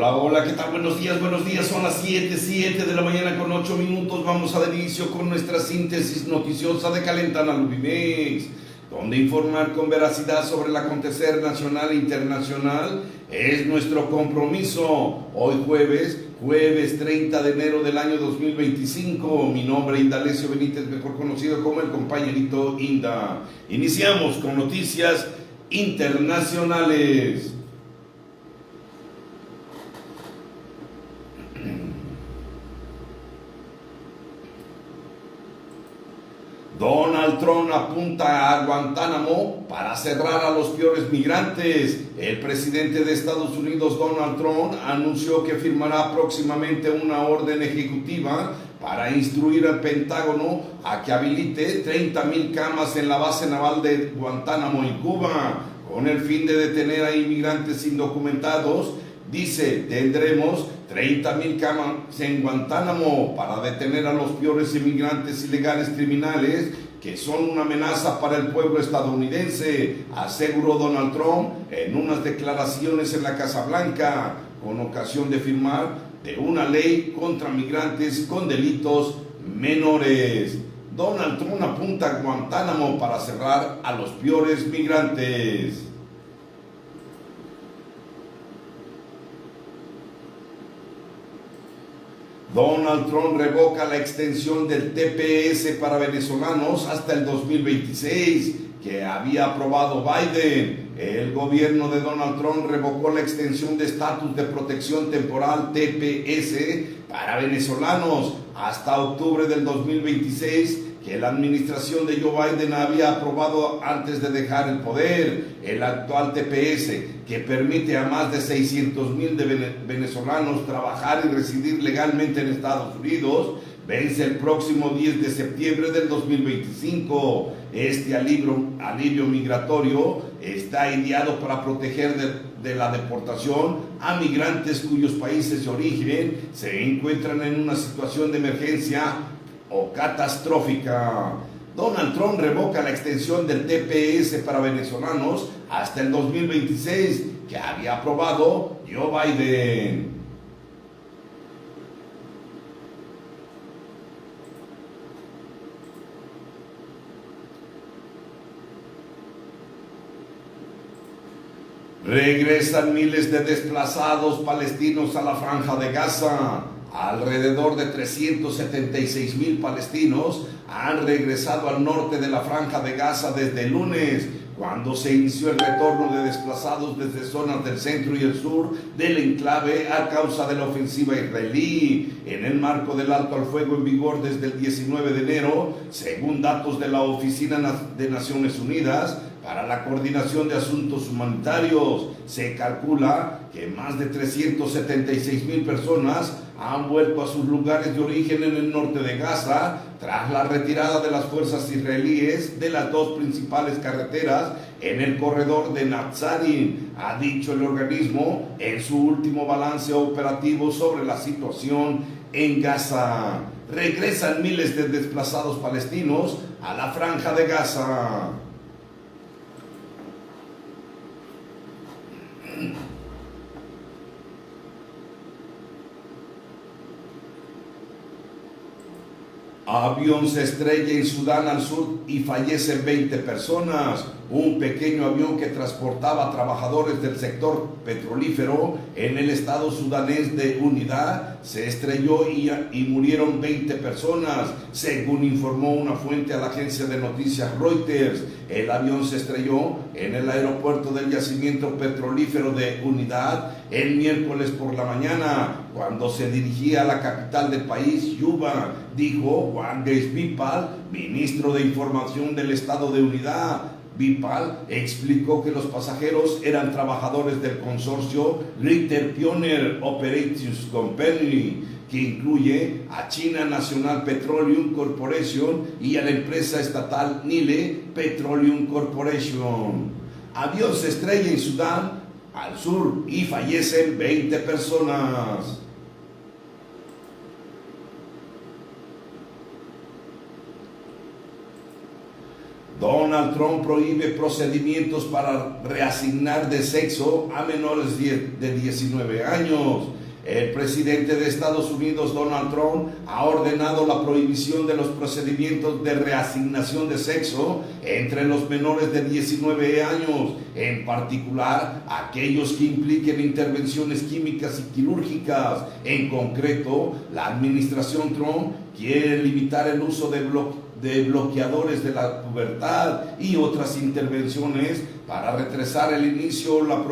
Hola, hola, ¿qué tal? Buenos días, son las 7 de la mañana con 8 minutos. Vamos a dar inicio con nuestra síntesis noticiosa de Calentana Lubimex, donde informar con veracidad sobre el acontecer nacional e internacional es nuestro compromiso. Hoy jueves 30 de enero del año 2025. Mi nombre es Indalecio Benítez, mejor conocido como el compañerito Inda. Iniciamos con noticias internacionales. Donald Trump apunta a Guantánamo para cerrar a los peores migrantes. El presidente de Estados Unidos, Donald Trump, anunció que firmará próximamente una orden ejecutiva para instruir al Pentágono a que habilite 30,000 camas en la base naval de Guantánamo en Cuba, con el fin de detener a inmigrantes indocumentados. Dice, tendremos 30,000 camas en Guantánamo para detener a los peores inmigrantes ilegales criminales que son una amenaza para el pueblo estadounidense, aseguró Donald Trump en unas declaraciones en la Casa Blanca, con ocasión de firmar de una ley contra migrantes con delitos menores. Donald Trump apunta a Guantánamo para cerrar a los peores migrantes. Donald Trump revoca la extensión del TPS para venezolanos hasta el 2026, que había aprobado Biden. El gobierno de Donald Trump revocó la extensión de estatus de protección temporal TPS para venezolanos hasta octubre del 2026, que la administración de Joe Biden había aprobado antes de dejar el poder. El actual TPS, que permite a más de 600,000 venezolanos trabajar y residir legalmente en Estados Unidos, vence el próximo 10 de septiembre del 2025. Este alivio migratorio está ideado para proteger de la deportación a migrantes cuyos países de origen se encuentran en una situación de emergencia o catastrófica. Donald Trump revoca la extensión del TPS para venezolanos hasta el 2026, que había aprobado Joe Biden. Regresan miles de desplazados palestinos a la Franja de Gaza. Alrededor de 376,000 palestinos han regresado al norte de la Franja de Gaza desde el lunes, cuando se inició el retorno de desplazados desde zonas del centro y el sur del enclave a causa de la ofensiva israelí, en el marco del alto al fuego en vigor desde el 19 de enero, según datos de la Oficina de Naciones Unidas para la Coordinación de Asuntos Humanitarios. Se calcula que más de 376,000 personas han vuelto a sus lugares de origen en el norte de Gaza tras la retirada de las fuerzas israelíes de las dos principales carreteras en el corredor de Netzarim, ha dicho el organismo en su último balance operativo sobre la situación en Gaza. Regresan miles de desplazados palestinos a la Franja de Gaza. Avión se estrella en Sudán al sur y fallecen 20 personas. Un pequeño avión que transportaba trabajadores del sector petrolífero en el estado sudanés de Unidad se estrelló y murieron 20 personas, según informó una fuente a la agencia de noticias Reuters. El avión se estrelló en el aeropuerto del yacimiento petrolífero de Unidad el miércoles por la mañana, cuando se dirigía a la capital del país, Yuba, dijo Juan Gais Bipal, ministro de Información del estado de Unidad. Bipal explicó que los pasajeros eran trabajadores del consorcio Ritter Pioneer Operations Company, que incluye a China National Petroleum Corporation y a la empresa estatal Nile Petroleum Corporation. Avión se estrella en Sudán al sur y fallecen 20 personas. Donald Trump prohíbe procedimientos para reasignar de sexo a menores de 19 años. El presidente de Estados Unidos, Donald Trump, ha ordenado la prohibición de los procedimientos de reasignación de sexo entre los menores de 19 años, en particular aquellos que impliquen intervenciones químicas y quirúrgicas. En concreto, la administración Trump quiere limitar el uso de bloqueadores de la pubertad y otras intervenciones para retrasar el inicio o la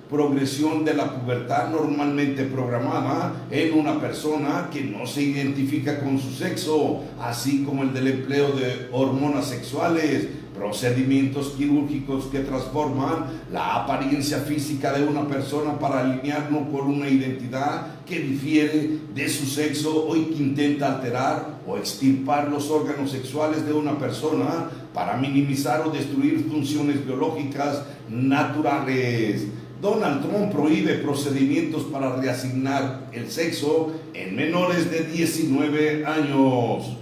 progresión de la pubertad normalmente programada en una persona que no se identifica con su sexo, así como el del empleo de hormonas sexuales, procedimientos quirúrgicos que transforman la apariencia física de una persona para alinearlo con una identidad que difiere de su sexo o que intenta alterar o extirpar los órganos sexuales de una persona para minimizar o destruir funciones biológicas naturales. Donald Trump prohíbe procedimientos para reasignar el sexo en menores de 19 años.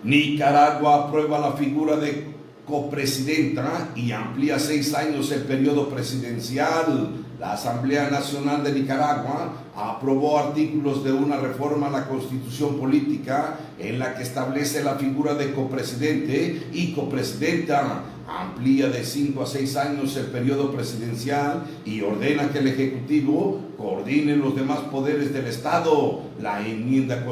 Nicaragua aprueba la figura de copresidenta y amplía 6 años el periodo presidencial. La Asamblea Nacional de Nicaragua aprobó artículos de una reforma a la Constitución Política en la que establece la figura de copresidente y copresidenta, amplía de 5 a 6 años el periodo presidencial y ordena que el Ejecutivo coordine los demás poderes del Estado. La enmienda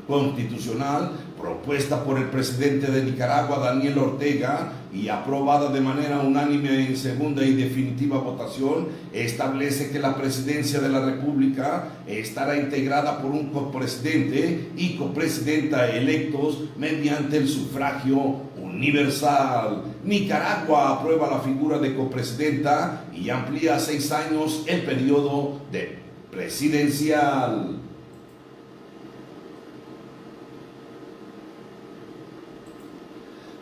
constitucional propuesta por el presidente de Nicaragua, Daniel Ortega, y aprobada de manera unánime en segunda y definitiva votación, establece que la presidencia de la República estará integrada por un copresidente y copresidenta electos mediante el sufragio universal. Nicaragua aprueba la figura de copresidenta y amplía a 6 años el periodo presidencial.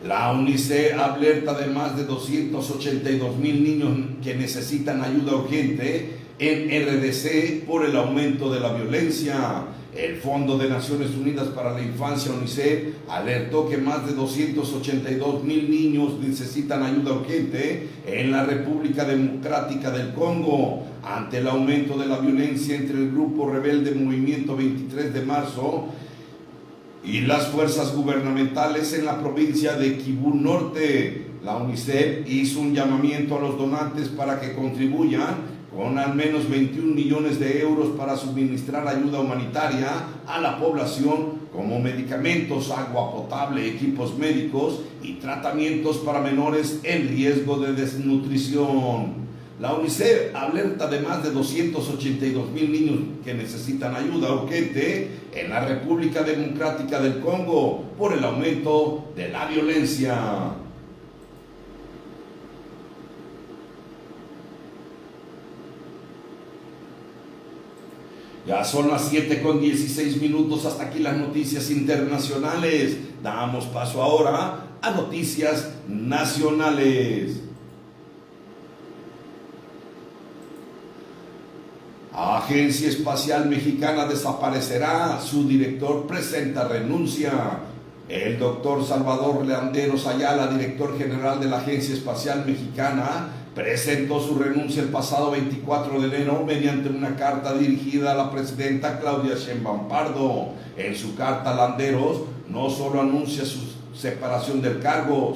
La UNICEF alerta de más de 282,000 niños que necesitan ayuda urgente en RDC por el aumento de la violencia. El Fondo de Naciones Unidas para la Infancia, UNICEF, alertó que más de 282,000 niños necesitan ayuda urgente en la República Democrática del Congo ante el aumento de la violencia entre el grupo rebelde Movimiento 23 de Marzo y las fuerzas gubernamentales en la provincia de Kivu Norte. La UNICEF hizo un llamamiento a los donantes para que contribuyan con al menos 21 millones de euros para suministrar ayuda humanitaria a la población, como medicamentos, agua potable, equipos médicos y tratamientos para menores en riesgo de desnutrición. La UNICEF alerta de más de 282,000 niños que necesitan ayuda urgente en la República Democrática del Congo por el aumento de la violencia. Ya son las 7:16. Hasta aquí las noticias internacionales. Damos paso ahora a noticias nacionales. Agencia Espacial Mexicana desaparecerá, su director presenta renuncia. El doctor Salvador Landeros Ayala, director general de la Agencia Espacial Mexicana, presentó su renuncia el pasado 24 de enero mediante una carta dirigida a la presidenta Claudia Sheinbaum Pardo. En su carta, Landeros no solo anuncia su separación del cargo,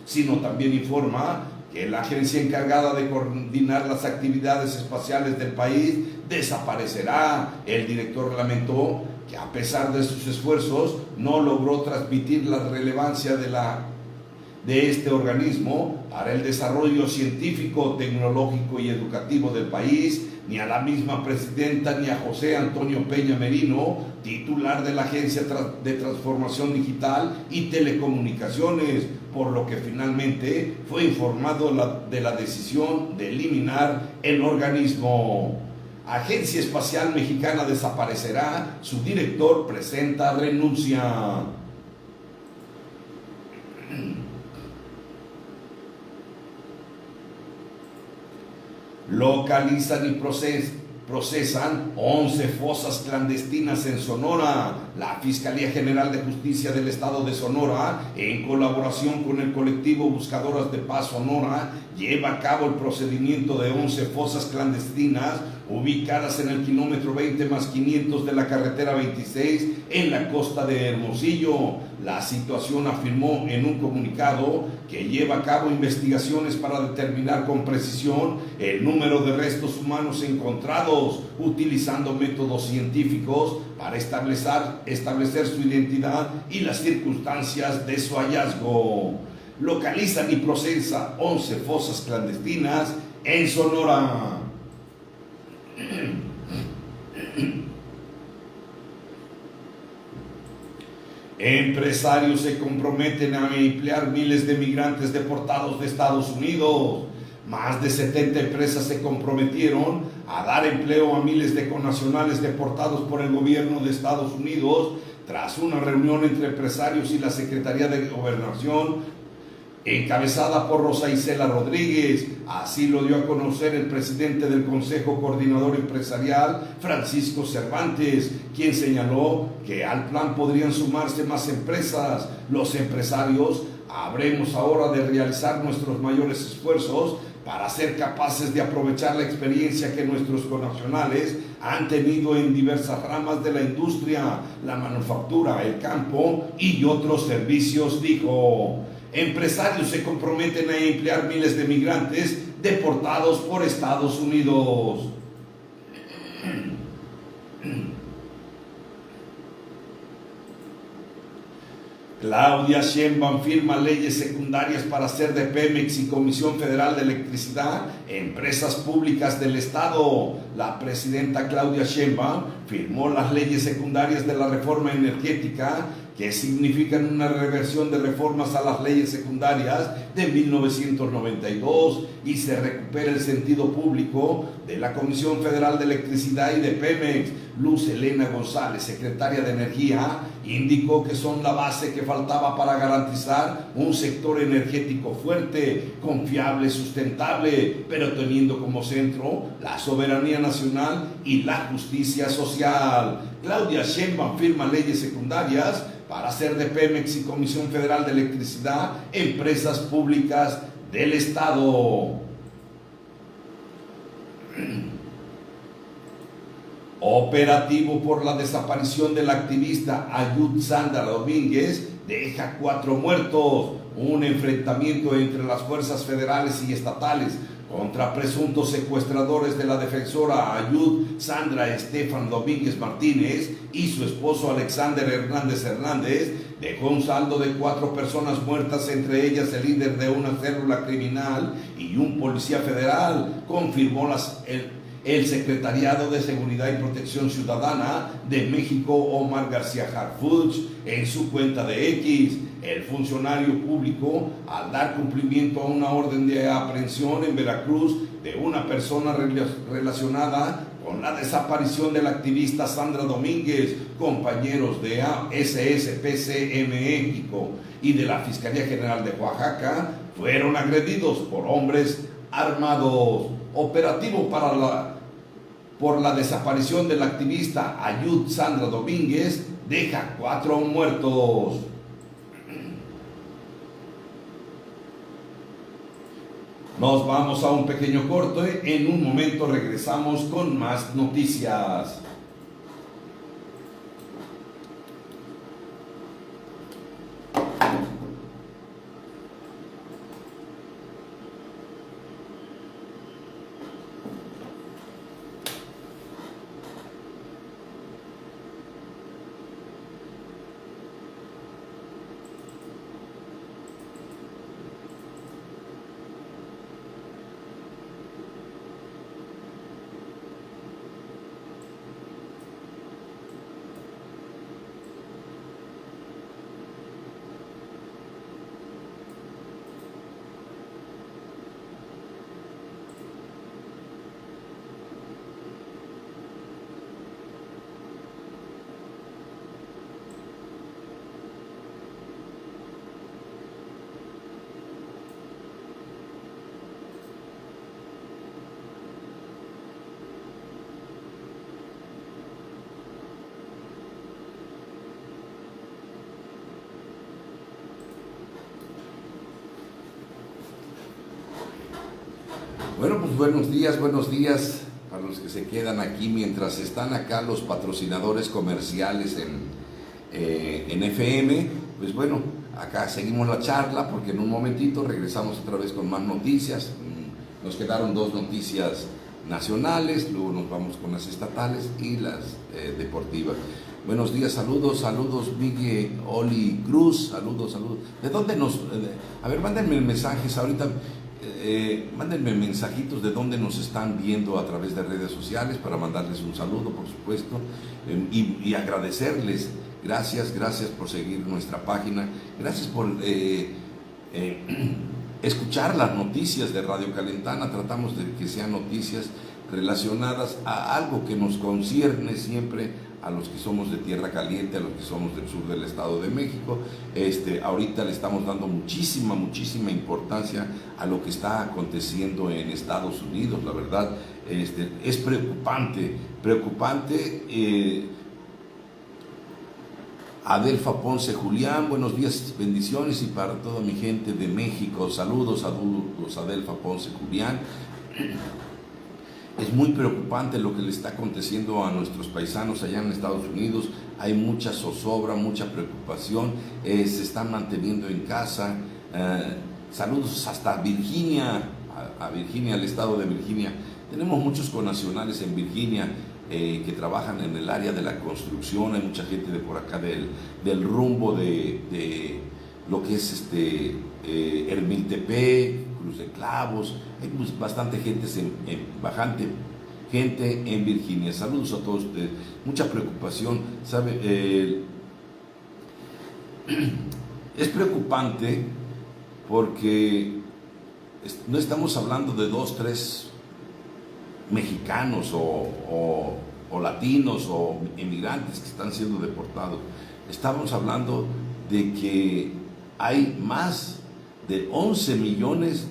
sino también informa que la agencia encargada de coordinar las actividades espaciales del país desaparecerá. El director lamentó que a pesar de sus esfuerzos no logró transmitir la relevancia de este organismo para el desarrollo científico, tecnológico y educativo del país, ni a la misma presidenta ni a José Antonio Peña Merino, titular de la Agencia de Transformación Digital y Telecomunicaciones, por lo que finalmente fue informado de la decisión de eliminar el organismo. Agencia Espacial Mexicana desaparecerá, su director presenta renuncia. Localizan y procesan 11 fosas clandestinas en Sonora. La Fiscalía General de Justicia del Estado de Sonora, en colaboración con el colectivo Buscadoras de Paz Sonora, lleva a cabo el procedimiento de 11 fosas clandestinas ubicadas en el kilómetro 20+500 de la carretera 26 en la costa de Hermosillo. La situación afirmó en un comunicado que lleva a cabo investigaciones para determinar con precisión el número de restos humanos encontrados, utilizando métodos científicos para establecer su identidad y las circunstancias de su hallazgo. Localizan y procesan 11 fosas clandestinas en Sonora. Empresarios se comprometen a emplear miles de migrantes deportados de Estados Unidos. Más de 70 empresas se comprometieron a dar empleo a miles de connacionales deportados por el gobierno de Estados Unidos tras una reunión entre empresarios y la Secretaría de Gobernación encabezada por Rosa Isela Rodríguez. Así lo dio a conocer el presidente del Consejo Coordinador Empresarial, Francisco Cervantes, quien señaló que al plan podrían sumarse más empresas. Los empresarios habremos ahora de realizar nuestros mayores esfuerzos para ser capaces de aprovechar la experiencia que nuestros connacionales han tenido en diversas ramas de la industria, la manufactura, el campo y otros servicios, dijo. Empresarios se comprometen a emplear miles de migrantes deportados por Estados Unidos. Claudia Sheinbaum firma leyes secundarias para hacer de Pemex y Comisión Federal de Electricidad empresas públicas del Estado. La presidenta Claudia Sheinbaum firmó las leyes secundarias de la reforma energética, que significan una reversión de reformas a las leyes secundarias de 1992 y se recupera el sentido público de la Comisión Federal de Electricidad y de Pemex. Luz Elena González, secretaria de Energía, indicó que son la base que faltaba para garantizar un sector energético fuerte, confiable, sustentable, pero teniendo como centro la soberanía nacional y la justicia social. Claudia Sheinbaum firma leyes secundarias para hacer de Pemex y Comisión Federal de Electricidad empresas públicas del Estado. Operativo por la desaparición del activista Ayud Sandra Domínguez deja 4 muertos. Un enfrentamiento entre las fuerzas federales y estatales contra presuntos secuestradores de la defensora Ayud Sandra Estefan Domínguez Martínez y su esposo Alexander Hernández Hernández dejó un saldo de 4 personas muertas, entre ellas el líder de una célula criminal y un policía federal, confirmó el Secretariado de Seguridad y Protección Ciudadana de México, Omar García Harfuch, en su cuenta de X. El funcionario público, al dar cumplimiento a una orden de aprehensión en Veracruz de una persona relacionada con la desaparición del activista Sandra Domínguez, compañeros de SSPC México y de la Fiscalía General de Oaxaca, fueron agredidos por hombres armados. Operativo por la desaparición del activista Ayud Sandra Domínguez deja 4 muertos. Nos vamos a un pequeño corte. En un momento regresamos con más noticias. Bueno, pues buenos días para los que se quedan aquí mientras están acá los patrocinadores comerciales en FM. Pues bueno, acá seguimos la charla porque en un momentito regresamos otra vez con más noticias. Nos quedaron 2 noticias nacionales, luego nos vamos con las estatales y las deportivas. Buenos días, saludos, Miguel Oli Cruz, saludos. ¿De dónde a ver, mándenme mensajes ahorita, mándenme mensajitos de dónde nos están viendo a través de redes sociales para mandarles un saludo, por supuesto, y agradecerles. Gracias por seguir nuestra página, gracias por escuchar las noticias de Radio Calentana. Tratamos de que sean noticias relacionadas a algo que nos concierne siempre a los que somos de Tierra Caliente, a los que somos del sur del Estado de México. Ahorita le estamos dando muchísima importancia a lo que está aconteciendo en Estados Unidos. La verdad, es preocupante. Adelfa Ponce Julián, buenos días, bendiciones, y para toda mi gente de México, saludos Adelfa Ponce Julián. Es muy preocupante lo que le está aconteciendo a nuestros paisanos allá en Estados Unidos. Hay mucha zozobra, mucha preocupación, se están manteniendo en casa. Saludos hasta Virginia, a Virginia, al estado de Virginia. Tenemos muchos connacionales en Virginia que trabajan en el área de la construcción. Hay mucha gente de por acá del rumbo de lo que es Hermiltepec, Cruz de Clavos. Hay bastante gente en Virginia. Saludos a todos ustedes. Mucha preocupación, ¿sabe? Es preocupante porque no estamos hablando de 2, 3 mexicanos o latinos o inmigrantes que están siendo deportados. Estamos hablando de que hay más de 11 millones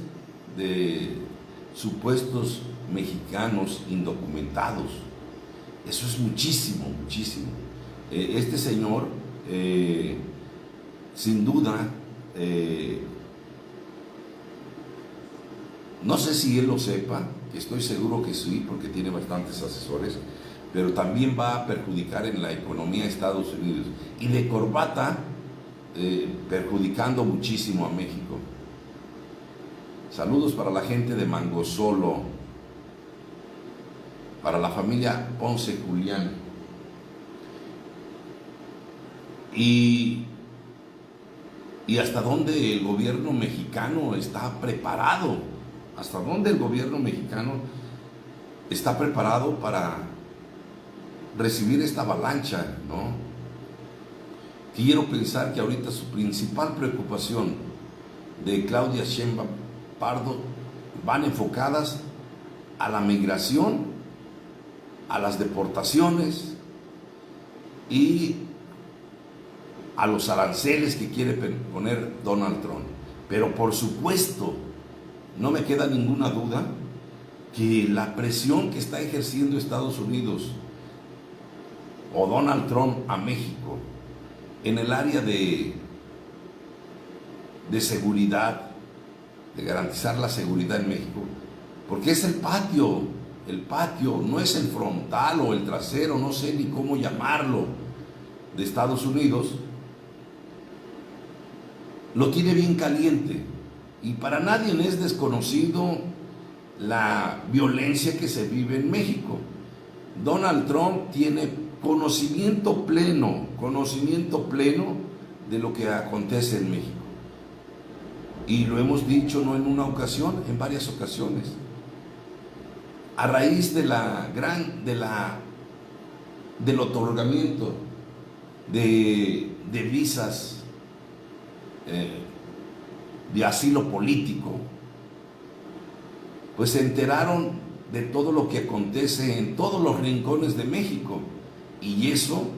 de supuestos mexicanos indocumentados. Eso es muchísimo. Este señor, sin duda, no sé si él lo sepa, estoy seguro que sí, porque tiene bastantes asesores, pero también va a perjudicar en la economía de Estados Unidos, y de corbata, perjudicando muchísimo a México. Saludos para la gente de Mangosolo, para la familia Ponce Julián. Y hasta dónde el gobierno mexicano está preparado, para recibir esta avalancha, ¿no? Quiero pensar que ahorita su principal preocupación de Claudia Sheinbaum Pardo van enfocadas a la migración, a las deportaciones y a los aranceles que quiere poner Donald Trump. Pero por supuesto, no me queda ninguna duda que la presión que está ejerciendo Estados Unidos o Donald Trump a México en el área de seguridad, de garantizar la seguridad en México, porque es el patio, no es el frontal o el trasero, no sé ni cómo llamarlo, de Estados Unidos, lo tiene bien caliente. Y para nadie es desconocido la violencia que se vive en México. Donald Trump tiene conocimiento pleno de lo que acontece en México. Y lo hemos dicho no en una ocasión, en varias ocasiones. A raíz del otorgamiento de visas de asilo político, pues se enteraron de todo lo que acontece en todos los rincones de México, y eso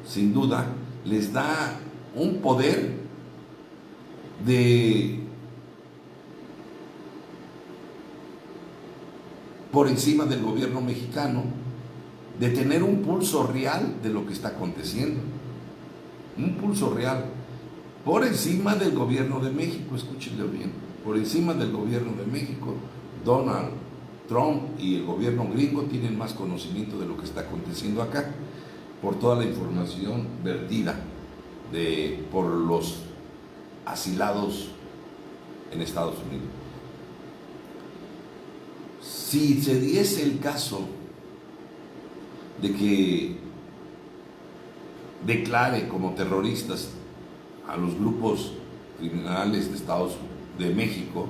sin duda les da un poder por encima del gobierno mexicano, de tener un pulso real de lo que está aconteciendo, un pulso real por encima del gobierno de México. Escúchenlo bien, por encima del gobierno de México, Donald Trump y el gobierno gringo tienen más conocimiento de lo que está aconteciendo acá, por toda la información vertida por los asilados en Estados Unidos. Si se diese el caso de que declare como terroristas a los grupos criminales de México,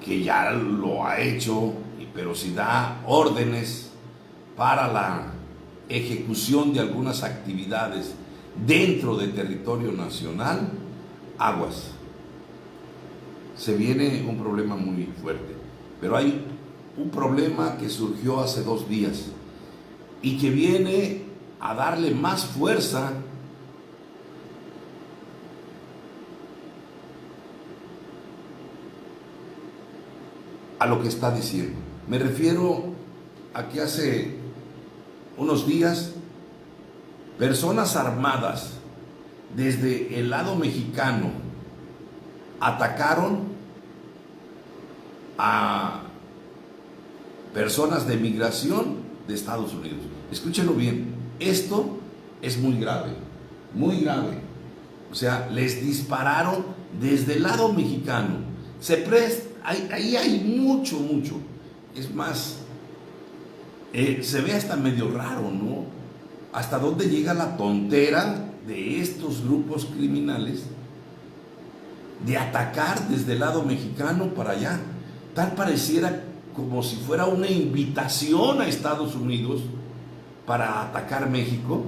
que ya lo ha hecho, pero si da órdenes para la ejecución de algunas actividades dentro del territorio nacional, aguas. Se viene un problema muy fuerte. Pero hay un problema que surgió hace 2 días y que viene a darle más fuerza a lo que está diciendo. Me refiero a que hace unos días personas armadas desde el lado mexicano atacaron a personas de migración de Estados Unidos. Escúchenlo bien, esto es muy grave, muy grave. O sea, les dispararon desde el lado mexicano. Ahí hay mucho. Es más, se ve hasta medio raro, ¿no? Hasta dónde llega la tontera de estos grupos criminales de atacar desde el lado mexicano para allá. Tal pareciera como si fuera una invitación a Estados Unidos para atacar México,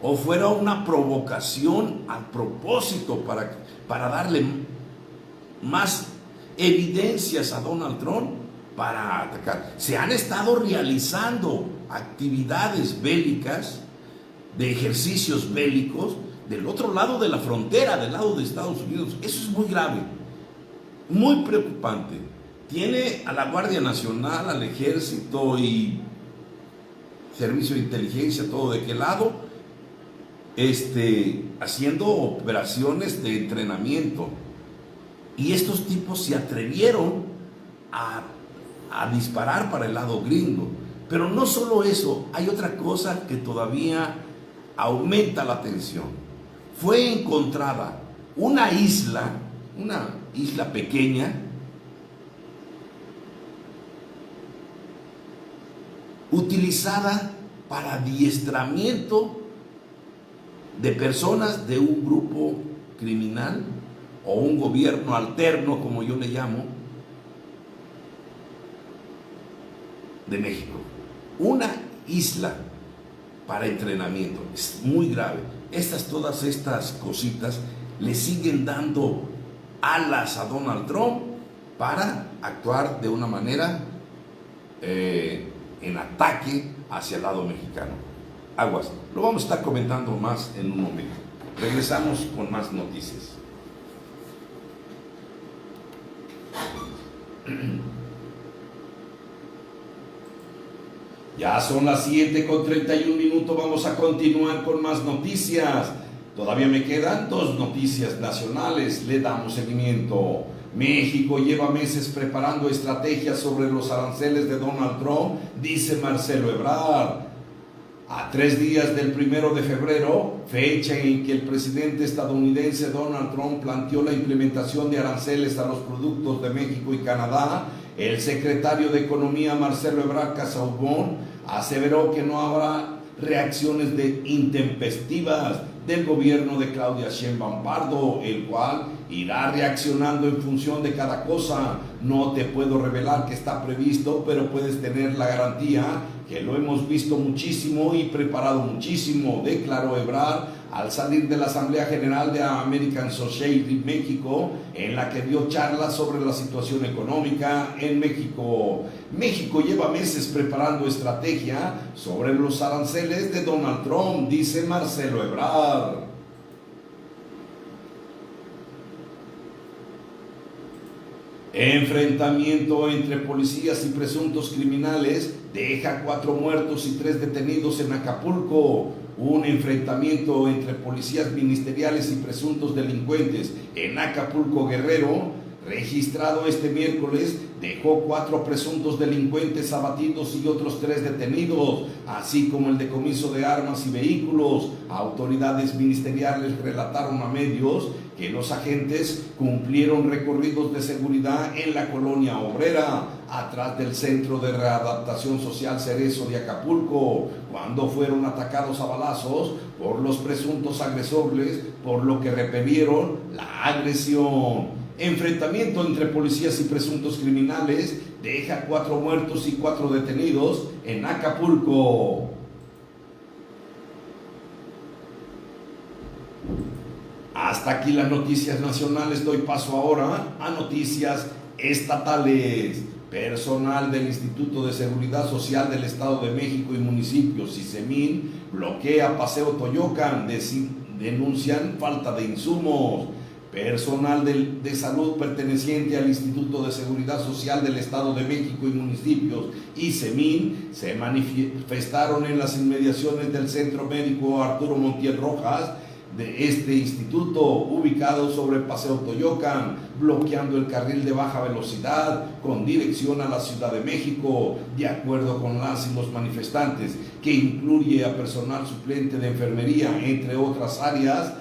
o fuera una provocación a propósito para darle más evidencias a Donald Trump para atacar. Se han estado realizando actividades bélicas, de ejercicios bélicos, del otro lado de la frontera, del lado de Estados Unidos. Eso es muy grave, muy preocupante. Tiene a la Guardia Nacional, al Ejército y Servicio de Inteligencia, todo de qué lado, haciendo operaciones de entrenamiento. Y estos tipos se atrevieron a disparar para el lado gringo. Pero no solo eso, hay otra cosa que todavía aumenta la tensión. Fue encontrada una isla pequeña, utilizada para adiestramiento de personas de un grupo criminal o un gobierno alterno, como yo le llamo, de México. Una isla para entrenamiento. Es muy grave. Todas estas cositas le siguen dando alas a Donald Trump para actuar de una manera en ataque hacia el lado mexicano. Aguas, lo vamos a estar comentando más en un momento. Regresamos con más noticias. Ya son las 7:31, vamos a continuar con más noticias. Todavía me quedan 2 noticias nacionales, le damos seguimiento. México lleva meses preparando estrategias sobre los aranceles de Donald Trump, dice Marcelo Ebrard. A 3 días del 1 de febrero, fecha en que el presidente estadounidense Donald Trump planteó la implementación de aranceles a los productos de México y Canadá, el secretario de Economía Marcelo Ebrard Casaubon aseveró que no habrá reacciones intempestivas del gobierno de Claudia Sheinbaum Pardo, el cual irá reaccionando en función de cada cosa. No te puedo revelar que está previsto, pero puedes tener la garantía que lo hemos visto muchísimo y preparado muchísimo, declaró Ebrard al salir de la Asamblea General de American Society México, en la que dio charlas sobre la situación económica en México. México lleva meses preparando estrategia sobre los aranceles de Donald Trump, dice Marcelo Ebrard. Enfrentamiento entre policías y presuntos criminales deja 4 muertos y 3 detenidos en Acapulco. un enfrentamiento entre policías ministeriales y presuntos delincuentes en Acapulco, Guerrero, registrado este miércoles, dejó 4 presuntos delincuentes abatidos y otros 3 detenidos, así como el decomiso de armas y vehículos. Autoridades ministeriales relataron a medios que los agentes cumplieron recorridos de seguridad en la colonia obrera, atrás del Centro de Readaptación Social Cerezo de Acapulco, cuando fueron atacados a balazos por los presuntos agresores, por lo que repelieron la agresión. Enfrentamiento entre policías y presuntos criminales deja 4 muertos y 4 detenidos en Acapulco. Hasta aquí las noticias nacionales. Doy paso ahora a noticias estatales. Personal del Instituto de Seguridad Social del Estado de México y municipios ISEMIN bloquea Paseo Toyocan, denuncian falta de insumos. Personal de salud perteneciente al Instituto de Seguridad Social del Estado de México y municipios ISEMIN se manifestaron en las inmediaciones del Centro Médico Arturo Montiel Rojas de este instituto, ubicado sobre Paseo Toyocan, bloqueando el carril de baja velocidad con dirección a la Ciudad de México, de acuerdo con las y los manifestantes, que incluye a personal suplente de enfermería, entre otras áreas,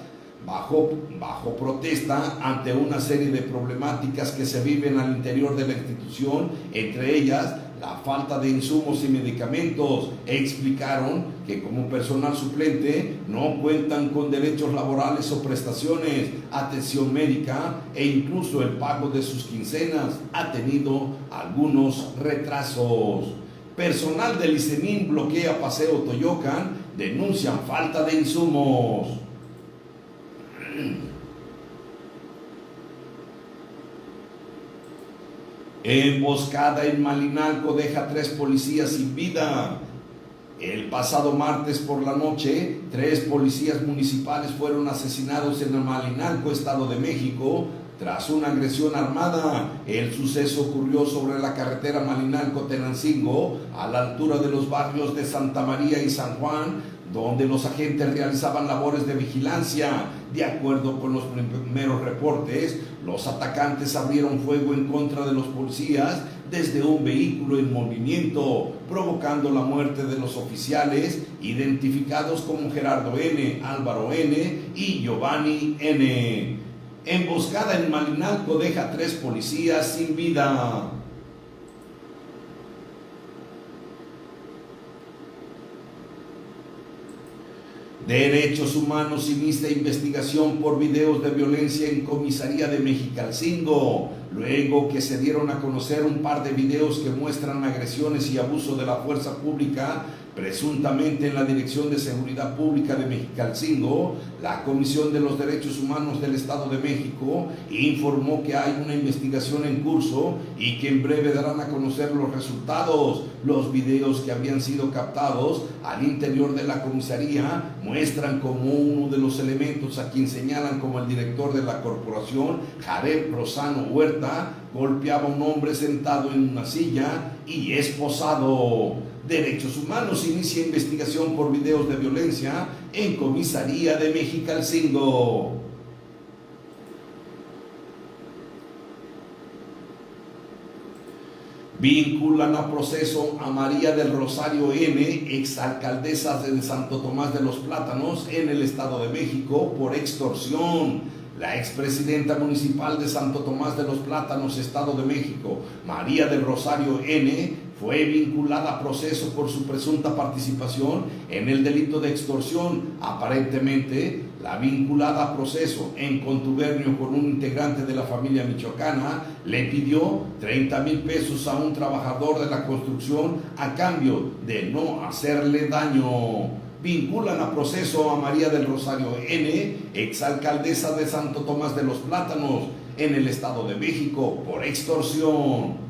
bajo protesta ante una serie de problemáticas que se viven al interior de la institución, entre ellas la falta de insumos y medicamentos. Explicaron que como personal suplente no cuentan con derechos laborales o prestaciones, atención médica e incluso el pago de sus quincenas ha tenido algunos retrasos. Personal del ISEMIN bloquea Paseo Toyocan, denuncian falta de insumos. Emboscada en Malinalco deja 3 policías sin vida. El pasado martes por la noche, 3 policías municipales fueron asesinados en Malinalco, Estado de México, tras una agresión armada. El suceso ocurrió sobre la carretera Malinalco-Tenancingo, a la altura de los barrios de Santa María y San Juan, donde los agentes realizaban labores de vigilancia. De acuerdo con los primeros reportes, los atacantes abrieron fuego en contra de los policías desde un vehículo en movimiento, provocando la muerte de los oficiales, identificados como Gerardo N., Álvaro N. y Giovanni N. Emboscada en Malinalco deja 3 policías sin vida. Derechos Humanos inicia investigación por videos de violencia en comisaría de Mexicalcingo, luego que se dieron a conocer un par de videos que muestran agresiones y abuso de la fuerza pública, presuntamente en la Dirección de Seguridad Pública de Mexicalcingo. La Comisión de los Derechos Humanos del Estado de México informó que hay una investigación en curso y que en breve darán a conocer los resultados. Los videos que habían sido captados al interior de la comisaría muestran como uno de los elementos, a quien señalan como el director de la corporación, Jared Rosano Huerta, golpeaba a un hombre sentado en una silla y esposado. Derechos Humanos inicia investigación por videos de violencia en comisaría de Mexicalcingo. Vinculan a proceso a María del Rosario N., exalcaldesa de Santo Tomás de los Plátanos en el Estado de México, por extorsión. La expresidenta municipal de Santo Tomás de los Plátanos, Estado de México, María del Rosario N., fue vinculada a proceso por su presunta participación en el delito de extorsión. Aparentemente, la vinculada a proceso, en contubernio con un integrante de la familia michoacana, le pidió 30,000 pesos a un trabajador de la construcción a cambio de no hacerle daño. Vinculan a proceso a María del Rosario N., exalcaldesa de Santo Tomás de los Plátanos en el Estado de México, por extorsión.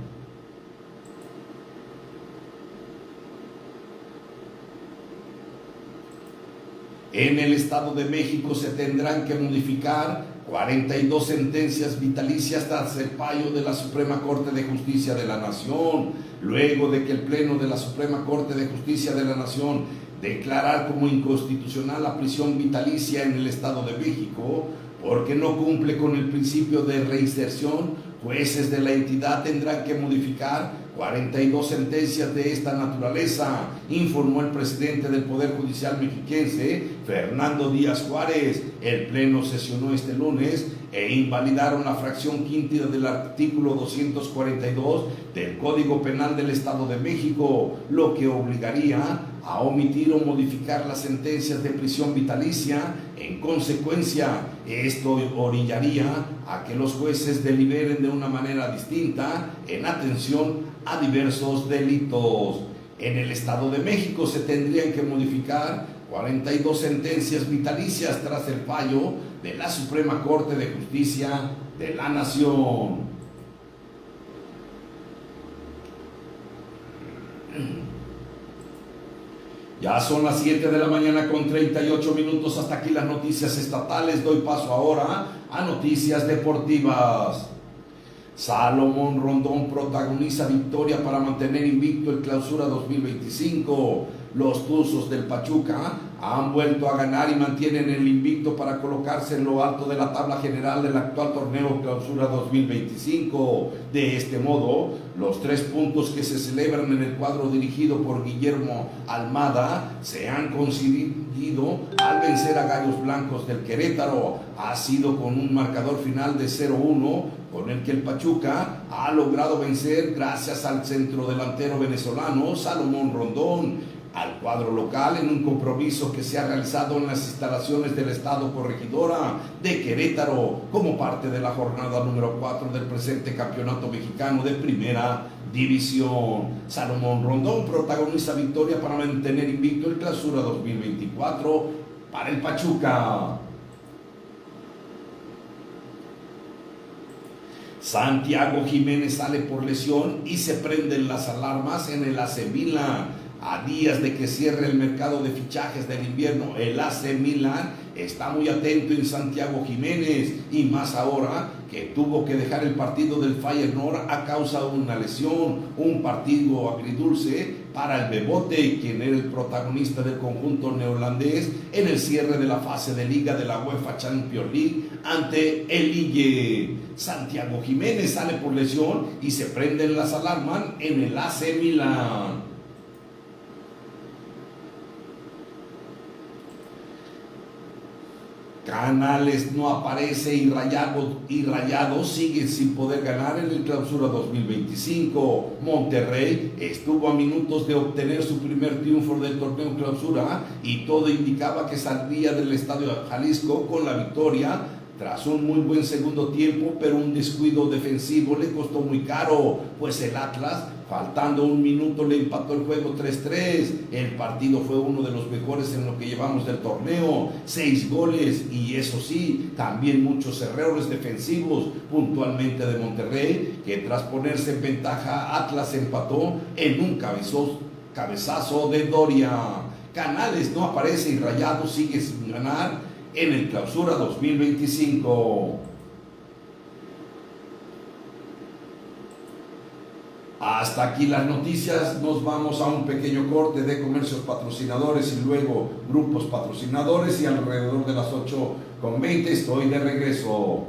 En el Estado de México se tendrán que modificar 42 sentencias vitalicias tras el fallo de la Suprema Corte de Justicia de la Nación, luego de que el Pleno de la Suprema Corte de Justicia de la Nación declarar como inconstitucional la prisión vitalicia en el Estado de México porque no cumple con el principio de reinserción. Jueces de la entidad tendrán que modificar 42 sentencias de esta naturaleza, informó el presidente del Poder Judicial mexiquense, Fernando Díaz Juárez. El Pleno sesionó este lunes e invalidaron la fracción quinta del artículo 242 del Código Penal del Estado de México, lo que obligaría a omitir o modificar las sentencias de prisión vitalicia. En consecuencia, esto orillaría a que los jueces deliberen de una manera distinta en atención a diversos delitos. En el Estado de México se tendrían que modificar 42 sentencias vitalicias tras el fallo de la Suprema Corte de Justicia de la Nación. Ya son las 7 de la mañana con 38 minutos. Hasta aquí las noticias estatales. Doy paso ahora a noticias deportivas. Salomón Rondón protagoniza victoria para mantener invicto el Clausura 2025. Los Tuzos del Pachuca han vuelto a ganar y mantienen el invicto para colocarse en lo alto de la tabla general del actual torneo Clausura 2025. De este modo, los 3 puntos que se celebran en el cuadro dirigido por Guillermo Almada se han conseguido al vencer a Gallos Blancos del Querétaro. Ha sido con un marcador final de 0-1, con el que el Pachuca ha logrado vencer gracias al centrodelantero venezolano Salomón Rondón al cuadro local en un compromiso que se ha realizado en las instalaciones del Estado Corregidora de Querétaro como parte de la jornada número 4 del presente campeonato mexicano de primera división. Salomón Rondón protagoniza victoria para mantener invicto el Clausura 2024 para el Pachuca. Santiago Jiménez sale por lesión y se prenden las alarmas en el AC Milan. A días de que cierre el mercado de fichajes del invierno, el AC Milan está muy atento en Santiago Jiménez, y más ahora que tuvo que dejar el partido del Feyenoord a causa de una lesión, un partido agridulce para el Bebote, quien era el protagonista del conjunto neerlandés en el cierre de la fase de liga de la UEFA Champions League ante el Lille. Santiago Jiménez sale por lesión y se prenden las alarmas en el AC Milan. Canales no aparece y Rayados siguen sin poder ganar en el Clausura 2025. Monterrey estuvo a minutos de obtener su primer triunfo del torneo Clausura y todo indicaba que saldría del Estadio Jalisco con la victoria tras un muy buen segundo tiempo, pero un descuido defensivo le costó muy caro, pues el Atlas, faltando un minuto, le empató el juego 3-3. El partido fue uno de los mejores en lo que llevamos del torneo, 6 goles y eso sí, también muchos errores defensivos puntualmente de Monterrey, que tras ponerse en ventaja, Atlas empató en un cabezazo de Doria. Canales no aparece y Rayados sigue sin ganar en el Clausura 2025. Hasta aquí las noticias. Nos vamos a un pequeño corte de comercios patrocinadores y luego grupos patrocinadores, y alrededor de las 8:20 estoy de regreso.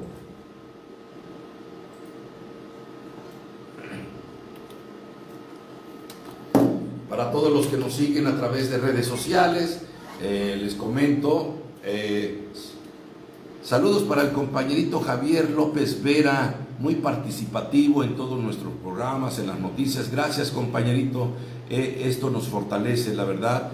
Para todos los que nos siguen a través de redes sociales, les comento, saludos para el compañerito Javier López Vera, muy participativo en todos nuestros programas, en las noticias. Gracias, compañerito, esto nos fortalece, la verdad.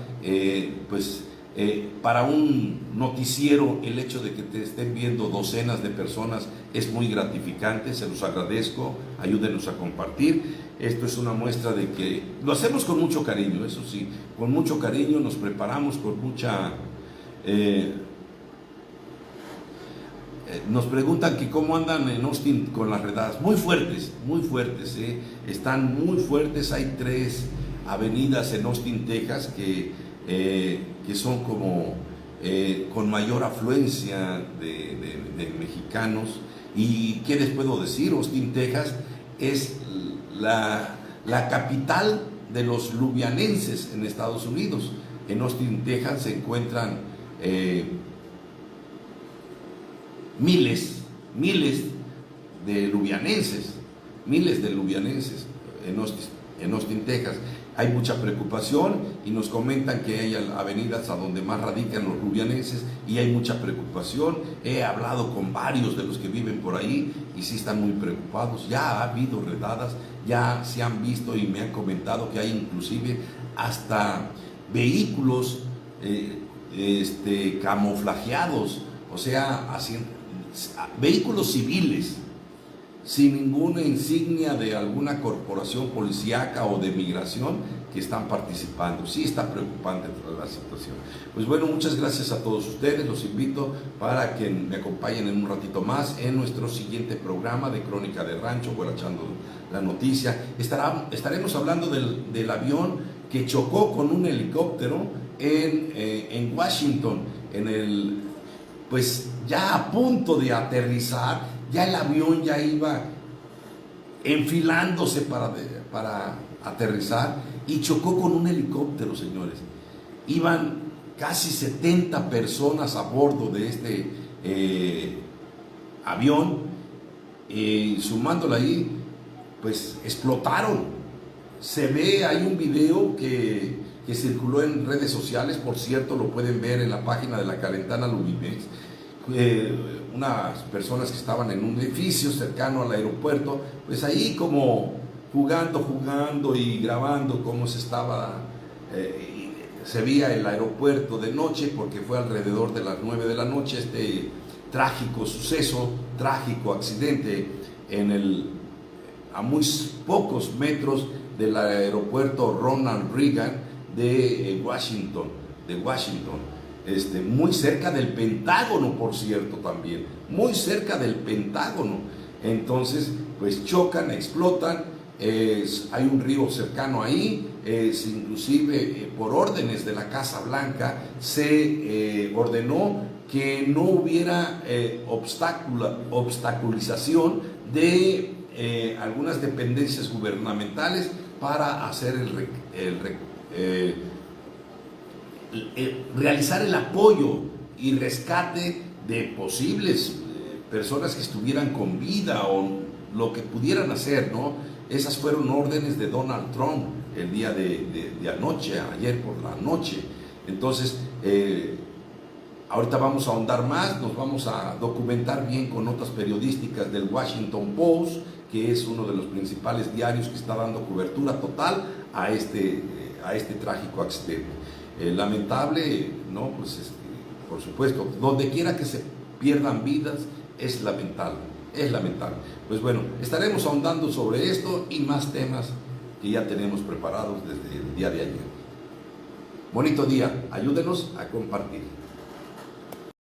Para un noticiero, el hecho de que te estén viendo docenas de personas es muy gratificante, se los agradezco, ayúdenos a compartir. Esto es una muestra de que lo hacemos con mucho cariño, eso sí, con mucho cariño, nos preparamos con mucha... nos preguntan que cómo andan en Austin con las redadas. Muy fuertes, están muy fuertes. Hay 3 avenidas en Austin, Texas, que son como con mayor afluencia de mexicanos. ¿Y qué les puedo decir? Austin, Texas es la capital de los luvianenses en Estados Unidos. en Austin, Texas, se encuentran miles de lubianenses en Austin, Texas. Hay mucha preocupación y nos comentan que hay avenidas a donde más radican los lubianenses y hay mucha preocupación. He hablado con varios de los que viven por ahí y sí están muy preocupados. Ya ha habido redadas, ya se han visto y me han comentado que hay inclusive hasta vehículos camuflajeados, o sea, vehículos civiles sin ninguna insignia de alguna corporación policíaca o de migración que están participando. Sí está preocupante la situación. Pues bueno, muchas gracias a todos ustedes. Los invito para que me acompañen en un ratito más en nuestro siguiente programa de Crónica de Rancho, Guarachando la Noticia. Estaremos hablando del avión que chocó con un helicóptero en Washington, pues ya a punto de aterrizar. Ya el avión ya iba enfilándose para aterrizar y chocó con un helicóptero, señores. Iban casi 70 personas a bordo de este avión y sumándole ahí, pues explotaron. Se ve, hay un video que circuló en redes sociales, por cierto, lo pueden ver en la página de la Calentana Lubimex. Unas personas que estaban en un edificio cercano al aeropuerto, pues ahí como jugando y grabando cómo se veía el aeropuerto de noche, porque fue alrededor de las 9 de la noche este trágico suceso, trágico accidente a muy pocos metros del aeropuerto Ronald Reagan de Washington. Muy cerca del Pentágono, por cierto, también, muy cerca del Pentágono. Entonces, pues chocan, explotan, hay un río cercano ahí, inclusive por órdenes de la Casa Blanca se ordenó que no hubiera obstaculización de algunas dependencias gubernamentales para hacer realizar el apoyo y rescate de posibles personas que estuvieran con vida o lo que pudieran hacer, ¿no? Esas fueron órdenes de Donald Trump el día de anoche, ayer por la noche. Entonces, ahorita vamos a ahondar más, nos vamos a documentar bien con notas periodísticas del Washington Post, que es uno de los principales diarios que está dando cobertura total a este trágico accidente. Lamentable, ¿no? Pues por supuesto, donde quiera que se pierdan vidas es lamentable. Pues bueno, estaremos ahondando sobre esto y más temas que ya tenemos preparados desde el día de ayer. Bonito día, ayúdenos a compartir.